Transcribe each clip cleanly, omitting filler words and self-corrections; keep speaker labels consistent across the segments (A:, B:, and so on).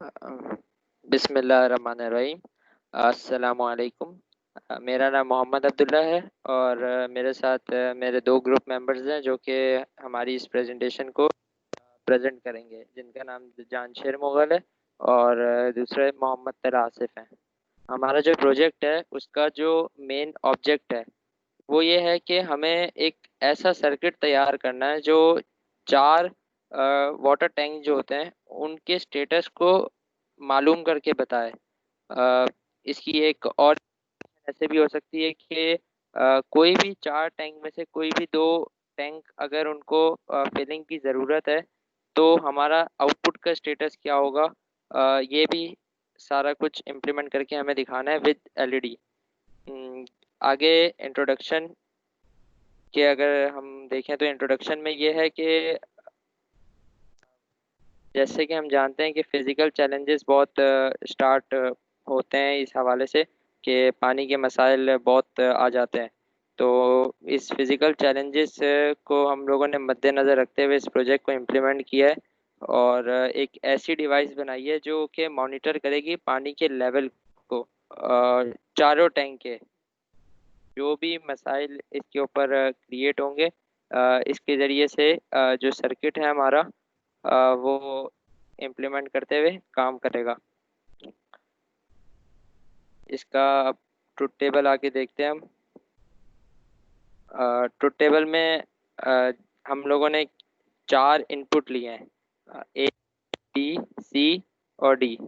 A: बिस्मिल्लाहिर्रहमानिर्रहीम। अस्सलामुअलैकुम। मेरा नाम मोहम्मद अब्दुल्ला है और मेरे साथ मेरे दो ग्रुप मेंबर्स हैं जो कि हमारी इस प्रेजेंटेशन को प्रेजेंट करेंगे, जिनका नाम जानशेर मुगल है और दूसरे मोहम्मद तला आसिफ हैं। हमारा जो प्रोजेक्ट है उसका जो मेन ऑब्जेक्ट है वो ये है कि हमें एक ऐसा सर्किट तैयार करना है जो चार वाटर टैंक जो होते हैं उनके स्टेटस को मालूम करके बताए। अ, इसकी एक और ऐसे भी हो सकती है कि कोई भी चार टैंक में से कोई भी दो टैंक अगर उनको फिलिंग की ज़रूरत है तो हमारा आउटपुट का स्टेटस क्या होगा, ये भी सारा कुछ इम्प्लीमेंट करके हमें दिखाना है विद एलईडी। आगे इंट्रोडक्शन के अगर हम देखें तो इंट्रोडक्शन में ये है कि जैसे कि हम जानते हैं कि फिज़िकल चैलेंजेस बहुत स्टार्ट होते हैं इस हवाले से कि पानी के मसाइल बहुत आ जाते हैं। तो इस फिज़िकल चैलेंजेस को हम लोगों ने मद्देनज़र रखते हुए इस प्रोजेक्ट को इम्प्लीमेंट किया है और एक ऐसी डिवाइस बनाई है जो कि मॉनिटर करेगी पानी के लेवल को। चारों टैंक के जो भी मसाइल इसके ऊपर क्रिएट होंगे, इसके ज़रिए से जो सर्किट है हमारा वो इम्प्लीमेंट करते हुए काम करेगा। इसका अब ट्रुथ टेबल आके देखते हैं हम। ट्रुथ टेबल में हम लोगों ने चार इनपुट लिए हैं, ए बी सी और डी।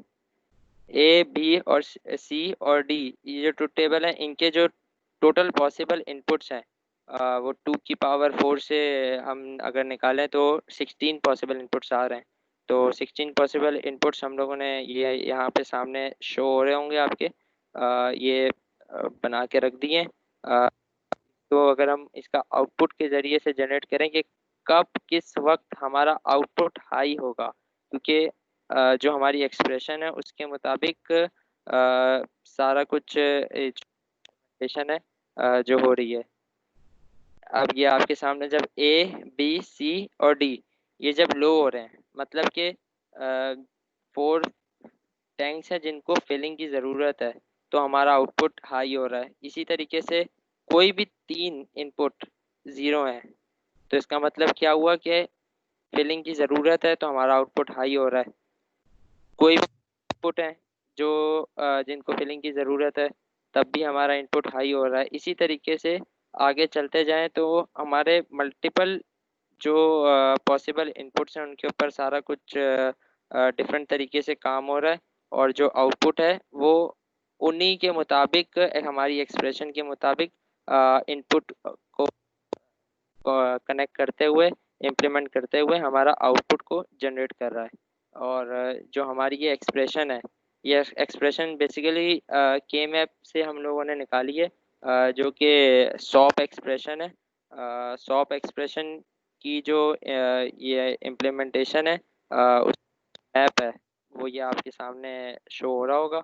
A: ए बी और सी और डी, ये जो ट्रुथ टेबल है इनके जो टोटल पॉसिबल इनपुट्स हैं वो 2 की पावर 4 से हम अगर निकालें तो 16 पॉसिबल इनपुट्स आ रहे हैं। तो 16 पॉसिबल इनपुट्स हम लोगों ने ये यहाँ पे सामने शो हो रहे होंगे आपके, ये बना के रख दिए। तो अगर हम इसका आउटपुट के ज़रिए से जनरेट करें कि कब किस वक्त हमारा आउटपुट हाई होगा, क्योंकि जो हमारी एक्सप्रेशन है उसके मुताबिक सारा कुछ एक्सप्रेशन है जो हो रही है। अब ये आपके सामने जब ए बी सी और डी ये जब लो हो रहे हैं मतलब कि 4 टैंक्स हैं जिनको फिलिंग की ज़रूरत है, तो हमारा आउटपुट हाई हो रहा है। इसी तरीके से कोई भी 3 इनपुट ज़ीरो हैं तो इसका मतलब क्या हुआ कि फिलिंग की ज़रूरत है तो हमारा आउटपुट हाई हो रहा है। कोई भी इनपुट है जो जिनको फिलिंग की ज़रूरत है तब भी हमारा इनपुट हाई हो रहा है। इसी तरीके से आगे चलते जाएं तो हमारे मल्टीपल जो पॉसिबल इनपुट्स हैं उनके ऊपर सारा कुछ डिफरेंट तरीके से काम हो रहा है और जो आउटपुट है वो उन्हीं के मुताबिक हमारी एक्सप्रेशन के मुताबिक इनपुट को कनेक्ट करते हुए इम्प्लीमेंट करते हुए हमारा आउटपुट को जनरेट कर रहा है। और जो हमारी ये एक्सप्रेशन है ये एक्सप्रेशन बेसिकली के मैप से हम लोगों ने निकाली है, जो कि सॉप एक्सप्रेशन है। सॉप एक्सप्रेशन की जो ये इम्प्लीमेंटेशन है उस मैप है वो ये आपके सामने शो हो रहा होगा।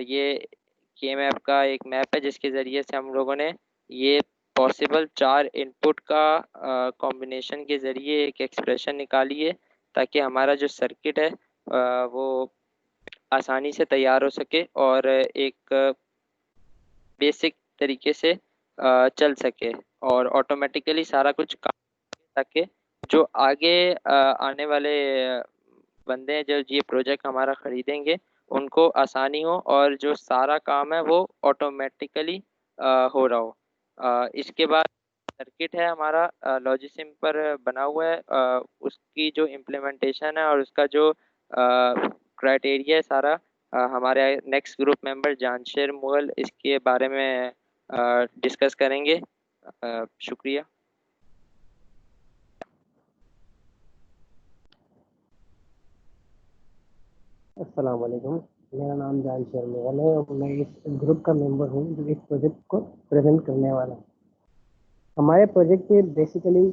A: ये के मैप का एक मैप है जिसके ज़रिए से हम लोगों ने ये पॉसिबल 4 इनपुट का कॉम्बिनेशन के ज़रिए एक एक्सप्रेशन निकाली है ताकि हमारा जो सर्किट है वो आसानी से तैयार हो सके और एक बेसिक तरीके से चल सके और ऑटोमेटिकली सारा कुछ काम ताकि जो आगे आने वाले बंदे हैं जो ये प्रोजेक्ट हमारा ख़रीदेंगे उनको आसानी हो और जो सारा काम है वो ऑटोमेटिकली हो रहा हो। इसके बाद सर्किट है हमारा लॉजिसिम पर बना हुआ है, उसकी जो इम्प्लीमेंटेशन है और उसका जो क्राइटेरिया है सारा हमारे next group member Jansher Mughal इसके बारे में डिस्कस करेंगे। शुक्रिया।
B: अस्सलाम वालेकुम। मेरा नाम जानशेर मुगल है और मैं इस ग्रुप का मेंबर हूँ जो इस प्रोजेक्ट को प्रेजेंट करने वाला हूँ। हमारे प्रोजेक्ट के बेसिकली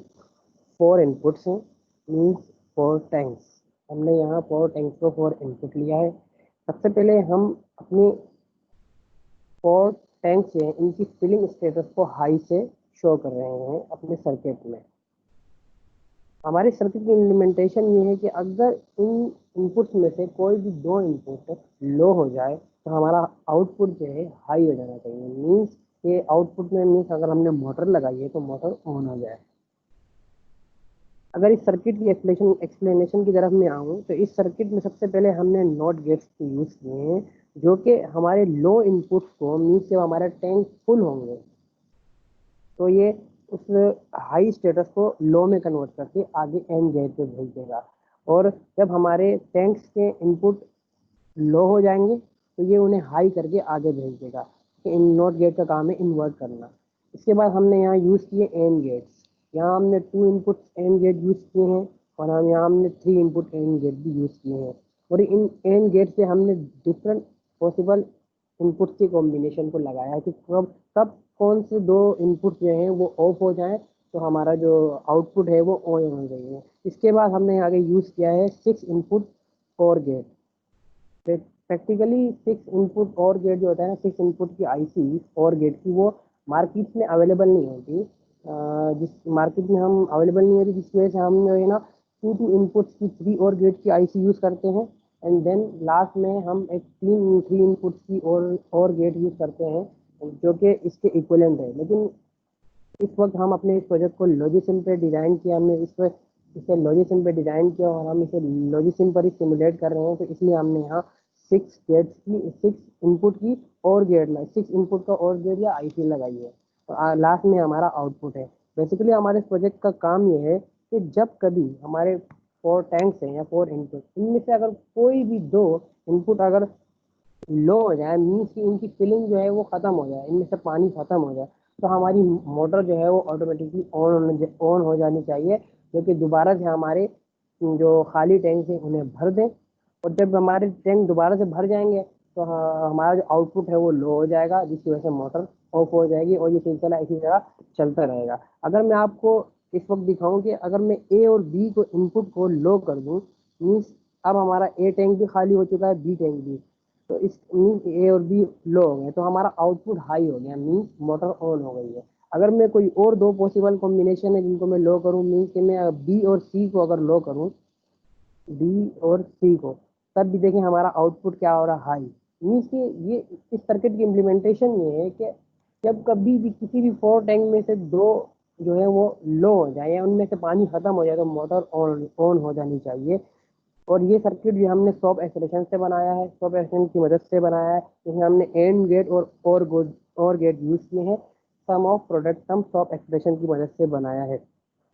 B: 4 इनपुट्स हैं, मीन्स 4 टैंक्स। हमने यहाँ 4 टैंक्स को 4 इनपुट लिया है। सबसे पहले हम अपनी 4 टैंक्स हैं इनकी फिलिंग स्टेटस को हाई से शो कर रहे हैं अपने सर्किट में। हमारे सर्किट की इम्प्लीमेंटेशन ये है कि अगर इन इनपुट्स में से कोई भी दो इनपुट लो हो जाए तो हमारा आउटपुट जो है हाई हो जाना चाहिए। मीन्स ये आउटपुट में मीन्स अगर हमने मोटर लगाई है तो मोटर ऑन हो जाए। अगर इस सर्किट की एक्सप्लेनेशन की तरफ मैं आऊँ तो इस सर्किट में सबसे पहले हमने नॉट गेट्स यूज किए हैं, जो कि हमारे लो इनपुट्स को मीन्स जब हमारा टैंक फुल होंगे तो ये उस हाई स्टेटस को लो में कन्वर्ट करके आगे एंड गेट पे भेज देगा। और जब हमारे टैंक्स के इनपुट लो हो जाएंगे तो ये उन्हें हाई करके आगे भेज देगा। तो इन नॉट गेट का काम है इन्वर्ट करना। इसके बाद हमने यहाँ यूज़ किए एंड गेट्स। यहाँ हमने 2 इनपुट एंड गेट यूज़ किए हैं और हम यहाँ हमने 3 इनपुट एंड गेट भी यूज़ किए हैं। और इन एंड गेट से हमने डिफरेंट पॉसिबल इनपुट के कॉम्बिनेशन को लगाया है कि कब कब कौन से दो इनपुट जो हैं वो ऑफ हो जाएं तो हमारा जो आउटपुट है वो ऑन हो जाएगी। इसके बाद हमने आगे यूज़ किया है 6 इनपुट और गेट। प्रैक्टिकली 6 इनपुट और गेट जो होता है ना, 6 इनपुट की आईसी और गेट की वो मार्केट में अवेलेबल नहीं होती। जिस मार्केट में हम अवेलेबल नहीं होती जिसकी वजह से हम जो है ना 2 इनपुट्स की 3 और गेट की आईसी यूज़ करते हैं। एंड देन लास्ट में हम एक 3 इनपुट्स की और गेट यूज़ करते हैं जो कि इसके इक्वलेंट है। लेकिन इस वक्त हम अपने इस प्रोजेक्ट को लॉजिसिम पे डिज़ाइन किया, हमने इसे लॉजिसिम पे डिज़ाइन किया और हम इसे लॉजिसिम पर ही सिमुलेट कर रहे हैं। तो इसलिए हमने यहाँ 6 इनपुट की और गेट 6 इनपुट का और गेट या आईसी लगाई है और लास्ट में हमारा आउटपुट है। बेसिकली हमारे इस प्रोजेक्ट का काम ये है कि जब कभी हमारे 4 टैंक्स हैं या 4 इनपुट, इनमें से अगर कोई भी दो इनपुट अगर लो हो जाए मीन्स कि इनकी फिलिंग जो है वो ख़त्म हो जाए, इनमें से पानी ख़त्म हो जाए, तो हमारी मोटर जो है वो ऑटोमेटिकली ऑन हो जानी चाहिए, जो कि दोबारा से हमारे जो खाली टैंक है उन्हें भर दें। और जब हमारे टैंक दोबारा से भर जाएंगे तो हमारा जो आउटपुट है वो लो हो जाएगा, जिसकी वजह से मोटर ऑफ हो जाएगी और ये सिलसिला इसी तरह चलता रहेगा। अगर मैं आपको इस वक्त दिखाऊं कि अगर मैं ए और बी को इनपुट को लो कर दूं, मीन्स अब हमारा ए टैंक भी खाली हो चुका है, बी टैंक भी। तो इस मीन्स ए और बी लो हो गए तो हमारा आउटपुट हाई हो गया, मीन्स मोटर ऑन हो गई है। अगर मैं कोई और दो पॉसिबल कॉम्बिनेशन है जिनको मैं लो करूँ, मीन्स कि मैं बी और सी को अगर लो करूँ, बी और सी को, तब भी देखें हमारा आउटपुट क्या हो रहा है, हाई। मीन्स कि ये इस सर्किट की इम्प्लीमेंटेशन ये है कि जब कभी भी किसी भी 4 टैंक में से दो जो है वो लो हो जाए या उनमें से पानी खत्म हो जाए तो मोटर ऑन हो जानी चाहिए। और ये सर्किट भी हमने सॉप एक्सप्रेशन से बनाया है, सॉप एक्सप्रेशन की मदद से बनाया है, जिसमें हमने एंड गेट और गेट यूज़ किए हैं। सम ऑफ प्रोडक्ट हम सॉप एक्सप्रेशन की मदद से बनाया है।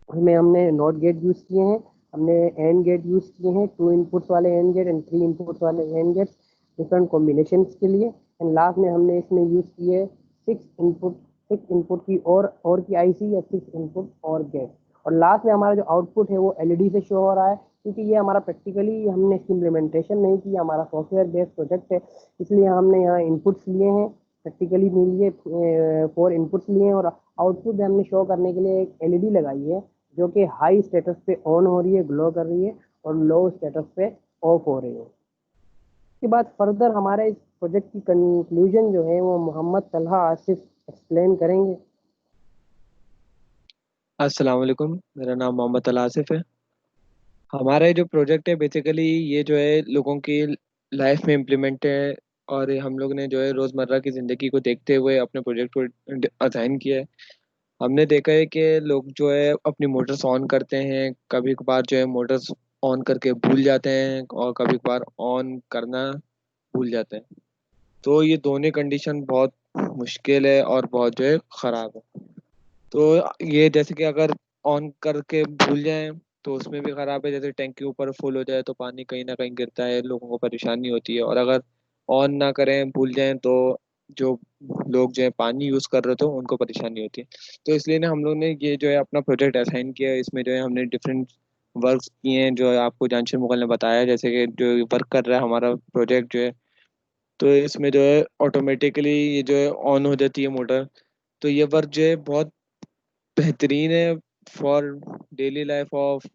B: उसमें हमने नॉट गेट यूज़ किए हैं, हमने एंड गेट यूज़ किए हैं, 2 इनपुट्स वाले एंड गेट एंड 3 इनपुट्स वाले एंड गेट्स डिफरेंट कॉम्बिनेशन के लिए। एंड लास्ट में हमने इसमें यूज़ किए 6 इनपुट की और की आईसी या 6 इनपुट और गेट। और लास्ट में हमारा जो आउटपुट है वो एलईडी से शो हो रहा है, क्योंकि ये हमारा प्रैक्टिकली हमने इसकी इम्प्लीमेंटेशन नहीं की, हमारा सॉफ्टवेयर बेस्ड प्रोजेक्ट है, इसलिए हमने यहाँ इनपुट्स लिए हैं, प्रैक्टिकली लिए 4 इनपुट्स लिए हैं और आउटपुट हमने शो करने के लिए एक एलईडी लगाई है जो कि हाई स्टेटस पे ऑन हो रही है, ग्लो कर रही है, और लो स्टेटस पे ऑफ हो रही है। इसके बाद फर्दर हमारे इस प्रोजेक्ट की कंक्लूजन जो है वो मोहम्मद तलहा आसिफ एक्सप्लेन करेंगे।
C: अस्सलाम वालेकुम, मेरा नाम मोहम्मद तला आसिफ है। हमारा ये जो प्रोजेक्ट है बेसिकली ये जो है लोगों की लाइफ में इम्प्लीमेंट है और ये हम लोग ने जो है रोज़मर्रा की ज़िंदगी को देखते हुए अपने प्रोजेक्ट को असाइन किया है। हमने देखा है कि लोग जो है अपनी मोटर्स ऑन करते हैं, कभी कभार जो है मोटर्स ऑन करके भूल जाते हैं और कभी कभार ऑन करना भूल जाते हैं। तो ये दोनों कंडीशन बहुत मुश्किल है और बहुत जो है ख़राब है। तो ये जैसे कि अगर ऑन करके भूल जाएं तो उसमें भी खराब है, जैसे टैंक के ऊपर फुल हो जाए तो पानी कहीं ना कहीं गिरता है, लोगों को परेशानी होती है। और अगर ऑन ना करें भूल जाएं तो जो लोग जो है पानी यूज़ कर रहे थे उनको परेशानी होती है। तो इसलिए ना हम लोग ने ये जो है अपना प्रोजेक्ट असाइन किया है। इसमें जो है हमने डिफरेंट वर्क्स किए हैं जो आपको जानशर मुगल ने बताया, जैसे कि जो वर्क कर रहा है हमारा प्रोजेक्ट जो है। तो इसमें जो है ऑटोमेटिकली ये जो है ऑन हो जाती है मोटर। तो ये वर्क जो है बहुत बेहतरीन है for daily life of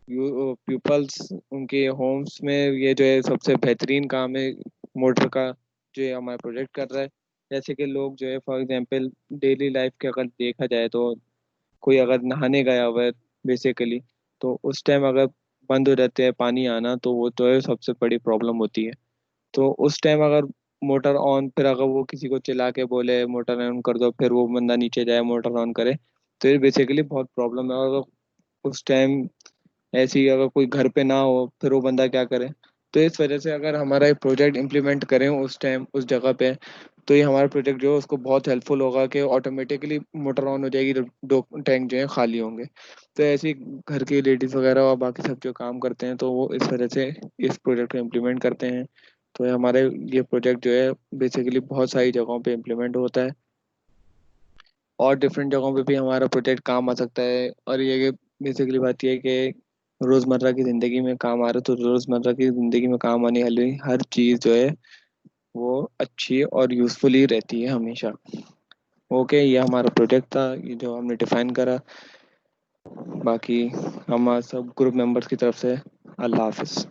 C: peoples, उनके होम्स में ये जो है सबसे बेहतरीन काम है मोटर का जो है हमारा प्रोजेक्ट कर रहा है। जैसे कि लोग जो है फॉर एग्जांपल डेली लाइफ के अगर देखा जाए तो कोई अगर नहाने गया हुआ है बेसिकली, तो उस टाइम अगर बंद हो जाते हैं पानी आना, तो वो तो है सबसे बड़ी प्रॉब्लम होती है। तो उस टाइम अगर मोटर ऑन, फिर अगर वो किसी को चिल्ला के बोले मोटर ऑन कर दो, फिर वो बंदा नीचे जाए मोटर ऑन करे, तो ये बेसिकली बहुत प्रॉब्लम है। और उस टाइम ऐसे ही अगर कोई घर पे ना हो, फिर वो बंदा क्या करे। तो इस वजह से अगर हमारा एक प्रोजेक्ट इम्प्लीमेंट करें उस टाइम उस जगह पे, तो ये हमारा प्रोजेक्ट जो है उसको बहुत हेल्पफुल होगा कि ऑटोमेटिकली मोटर ऑन हो जाएगी, जब दो टैंक जो है खाली होंगे। तो ऐसे ही घर की लेडीज़ वगैरह और बाकी सब जो काम करते हैं, तो वो इस वजह से इस प्रोजेक्ट को इम्प्लीमेंट करते हैं। तो ये हमारे ये प्रोजेक्ट जो है बेसिकली बहुत सारी जगहों पे इम्प्लीमेंट होता है, और डिफरेंट जगहों पे भी हमारा प्रोजेक्ट काम आ सकता है। और ये बेसिकली बात ये है कि रोज़मर्रा की ज़िंदगी में काम आ रहा है, तो रोज़मर्रा की ज़िंदगी में काम आने वाली हर चीज़ जो है वो अच्छी और यूज़फुल ही रहती है हमेशा। ओके, ये हमारा प्रोजेक्ट था, ये जो हमने डिफाइन करा। बाकी हमारे सब ग्रुप मेंबर्स की तरफ से अल्लाह हाफिज़।